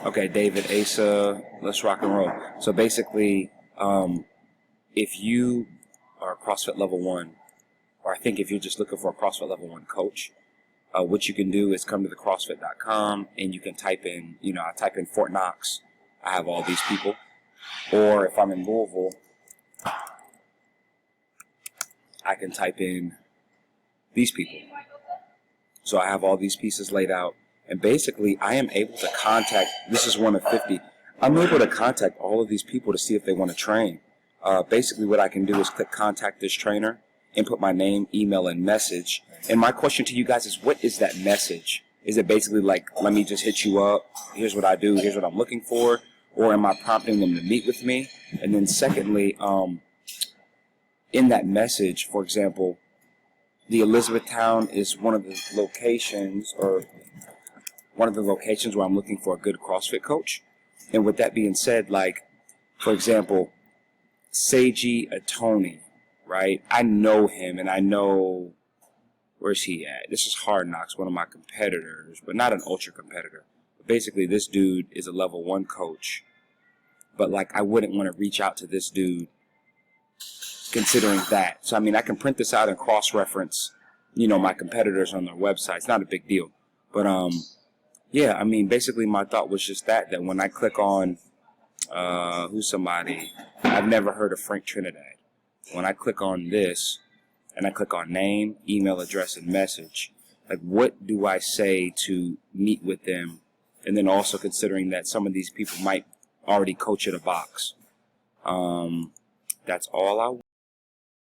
Okay, David, Asa, let's rock and roll. So basically, if you are CrossFit Level 1, or I think if you're just looking for a CrossFit Level 1 coach, what you can do is come to the CrossFit.com and you can type in, I type in Fort Knox. I have all these people. Or if I'm in Louisville, I can type in these people. So I have all these pieces laid out. And basically, I am able to contact, this is one of 50, I'm able to contact all of these people to see if they want to train. Basically, what I can do is click contact this trainer, input my name, email, and message. And my question to you guys is, what is that message? Is it basically like, let me just hit you up, here's what I do, here's what I'm looking for? Or am I prompting them to meet with me? And then secondly, in that message, for example, the Elizabethtown is one of the locations, or one of the locations where I'm looking for a good CrossFit coach. And with that being said, like, for example, Seiji Atoni, right? I know him, and I know, where's he at? This is Hard Knocks, one of my competitors, but not an ultra competitor. But basically, this dude is a level 1 coach. But, like, I wouldn't want to reach out to this dude considering that. So, I mean, I can print this out and cross-reference, my competitors on their website. It's not a big deal. But, yeah, I mean, basically my thought was just that when I click on, who's somebody, I've never heard of Frank Trinidad. When I click on this, and I click on name, email address, and message, like, what do I say to meet with them? And then also considering that some of these people might already coach at a box. That's all I